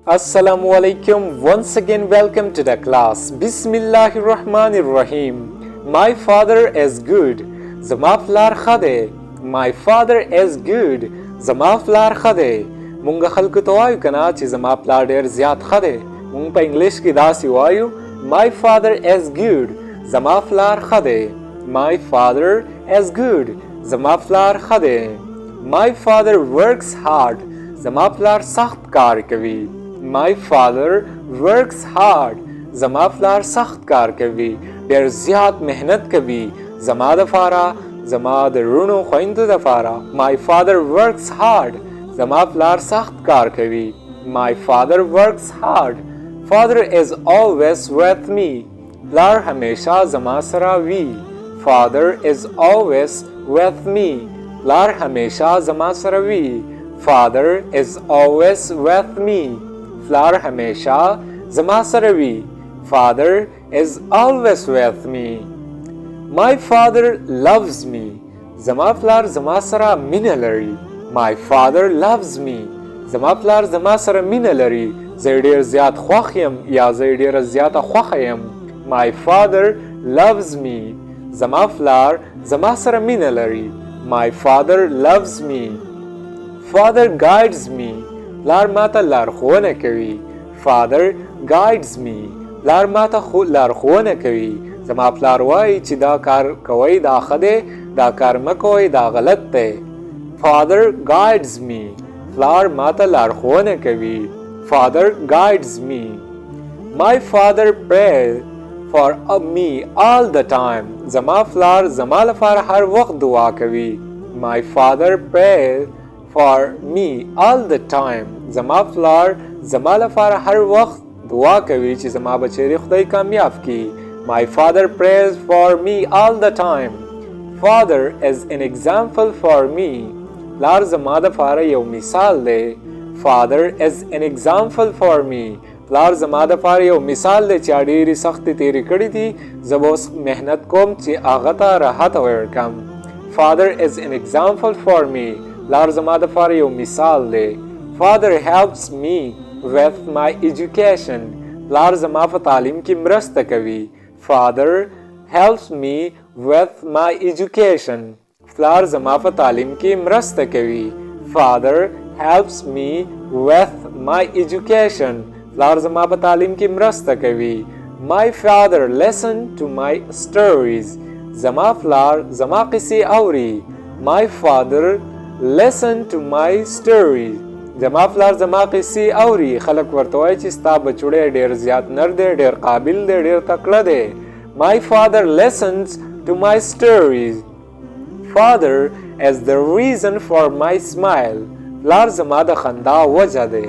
Asalam O Alikum. Once again, welcome to the class. Bismillahirrahmanirrahim. My father is good. Zama plar khade. My father is good. Zama plar khade. Munga khalku to ayu kana chi zama plar der zyat khade. Mung pa English ki dasi ayu. My father is good. Zama plar khade. My father is good. Zama plar khade. My father works hard. Zama plar sakht kar kavi. My father works hard. Zama plar sakht kar kavi. Der zyat mehnat kavi. Zama da fara. Zama da runo khoindu da fara. My father works hard. Zama plar sakht kar kavi. My father works hard. Father is always with me. Plar hamesha zama sara vi. Father is always with me. Plar hamesha zama sara vi. Father is always with me. Plar hamesha zama sara vi. Father is always with me. My father loves me. Zama plar zama sara mina lari. My father loves me. Zama plar zama sara mina lari. زه ډېر زیات خوښ یم یا زه ډېره زیاته خوښه یم. My father loves me. زما پلار زما سره مینه لري. My father loves me. Father guides me. پلار ماته لارښوونه کوي. Father guides me. پلار ماته لارښوونه کوي. زما پلار وایي چې دا کار کوئ دا ښه دی، دا کار مه کوئ دا غلط دی. Father guides me. پلار ماته لارښوونه کوي. Father guides me. My father prays for me all the time. زما پلار زما لپاره هر وخت دعا کوي. My father prays for me all the time. زما پلار زما لپاره هر وخت دعا کوي چې زما بچی خدای کامیاب کړي. My father prays for me all the time. Father is an example for me. پلار زما لپاره یو مثال دی. Father is an example for me. پلار زما دپاره یو مثال دی چې ډېرې سختې تېرې کړې دي. زه به اوس محنت کوم چې هغه ته راحت ورکړم. Father is an example for me. پلار زما دپاره یو مثال دی. Father helps me with my education. پلار زما په تعلیم کې مرسته کوي. Father helps me with my education. پلار زما په تعلیم کې مرسته کوي. Father helps me with my education. پلار زما په تعلیم کې مرسته کوي. My father listens to my stories. زما پلار زما قصې اوري. My father listens to my stories. زما پلار زما قصې اوري. خلک ورته وایي چې ستا بچوړی ډېر زیات نر دی، ډېر قابل دی، ډېر تکړه دی. My father listens to my stories. Father is the reason for my smile. پلار زما د خندا وجه دی.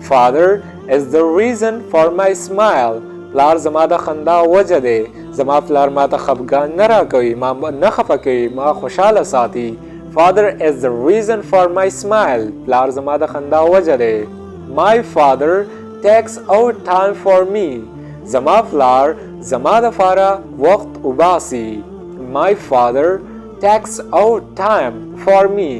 Father is the reason for my smile. پلار زما د خندا وجه دی. زما پلار ما ته خفګان نه راکوي، ما نه خفه کوي، ما خوشحاله ساتي. Father is the reason for my smile. پلار زما د خندا وجه دی. My father takes out time for me. زما پلار زما دپاره وخت وباسي. My father takes out time for me.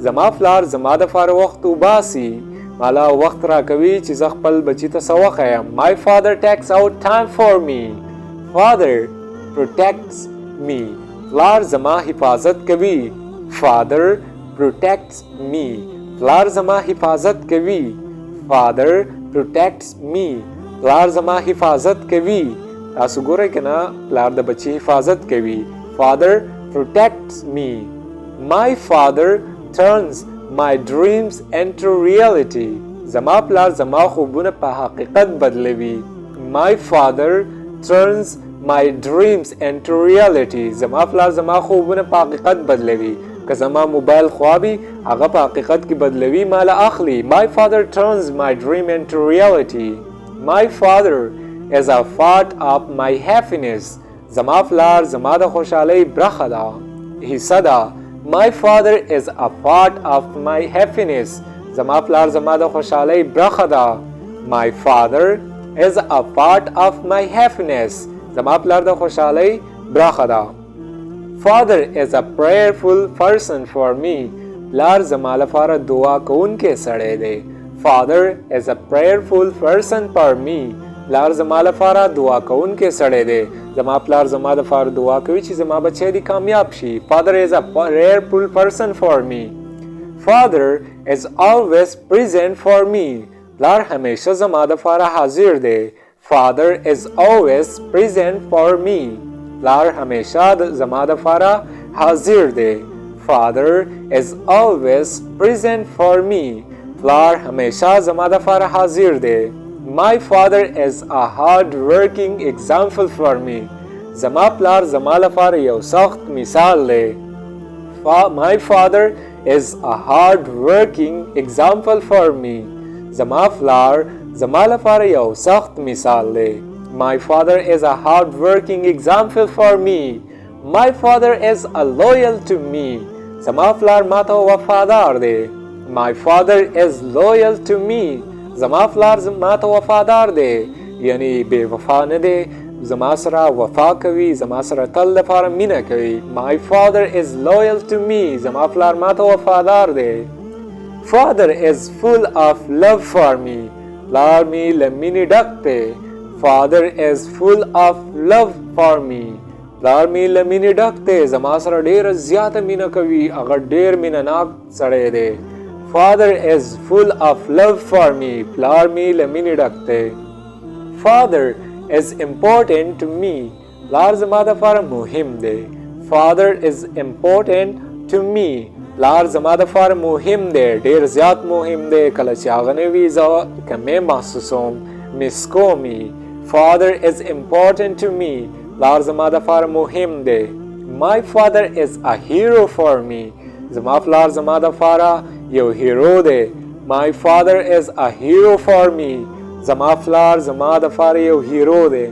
زما پلار زما دپاره وخت وباسي. مالا وخت راکوي چې زه خپل بچي ته څه وښیم. My father takes out time for me. Father protects me. پلار زما حفاظت کوي. Father protects me. پلار زما حفاظت کوي. Father protects me. پلار زما حفاظت کوي. تاسو ګورئ که نه پلار د بچي حفاظت کوي. Father protects me. My father turns my dreams into reality. زما پلار زما خوبونه په حقیقت بدلوي. My father turns my dreams into reality. زما پلار زما خوبونه په حقیقت بدلوي. که زما موبایل خوابي هغه په حقیقت کې بدلوي، ماله اخلي. My father turns my dream into reality. My father is a part of my happiness. زما پلار زما د خوشحالۍ برخه ده، حصه ده. My father is a part of my happiness. زما پلار زما د خوشحالۍ برخه ده. My father is a part of my happiness. زما پلار د خوشحالۍ برخه ده. Father is a prayerful person for me. پلار زما لپاره دعا کوونکی سړی دی. Father is a prayerful person for me. پلار زما لپاره دعا کوونکی سړی دی. زما پلار زما لپاره دعا کوي چې زما بچی دې کامیاب شي. Father is a prayerful person for me. Father is always present for me. پلار همیشه زما لپاره حاضر دی. Father is always present for me. پلار همیشه زما لپاره حاضر دی. Father is always present for me. پلار همیشه زما لپاره حاضر دی. My father is a hard-working example for me. زما پلار زما لپاره یو سخت مثال دی. My father is a hard-working example for me. زما پلار زما لپاره یو سخت مثال دی. My father is a hard-working example for me. My father is a loyal to me. زما پلار ماته وفادار دی. My father is loyal to me. زما پلار ماته وفادار دی. یعنی بے وفا نه دی. زما سره وفا کوي. زما سره تل لپاره مینه کوي. My father is loyal to me. زما پلار ماته وفادار دی. Father is full of love for me. پلار می له مینې ډک دی. Father is full of love for me. پلار می له مینې ډک دی. زما سره ډیره زیاته مینه کوي. هغه ډیر مینه ناک سړی دی. Father is full of love for me. پلار می له مینې ډک دی. Father is important to me. پلار زما دپاره مهم دی. Father is important to me. پلار زما دپاره مهم دی. ډیر زیات مهم دی. کله چې هغه نه وي زه کمی محسوسوم. مس کومي. Father is important to me. پلار زما دپاره مهم دی. My father is a hero for me. زما پلار زما دپاره یو هیرو دی. My father is a hero for me. زما پلار زما دپاره یو هیرو دی.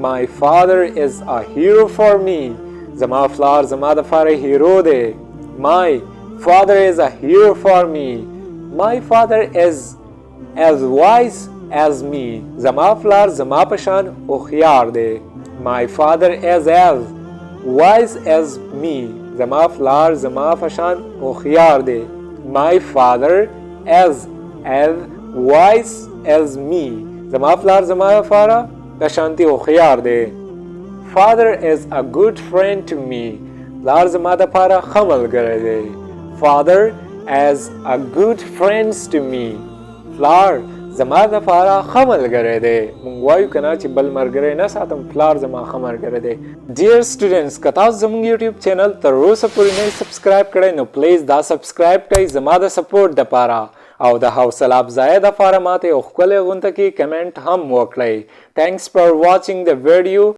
My father is a hero for me. زما پلار زما دپاره هیرو دی. My father is a hero for me. My father is as wise as me. زما پلار زما په شان هوښیار دی. My father is as wise as me. زما پلار زما په شان هوښیار دی. My father is as wise as me. زما پلار زما لپاره په شانتي هوښیار دی. Father is a good friend to me. پلار زما دپاره ښه ملګری دی. Father is a good friend to me. پلار زما دپاره ښه ملګری دی. موږ وایو که نه چې بل ملګری نه ساتم. پلار زما ښه ملګری دی. Dear students, که تاسو زموږ یوټیوب چینل تر اوسه پورې نه سبسکرایب کړی نو پلیز دا سبسکرایب کړئ زما د سپورټ دپاره او د حوصله افزایۍ دپاره ماته یو ښکلی غونته کې کمنټ هم وکړئ. Thanks for watching the video.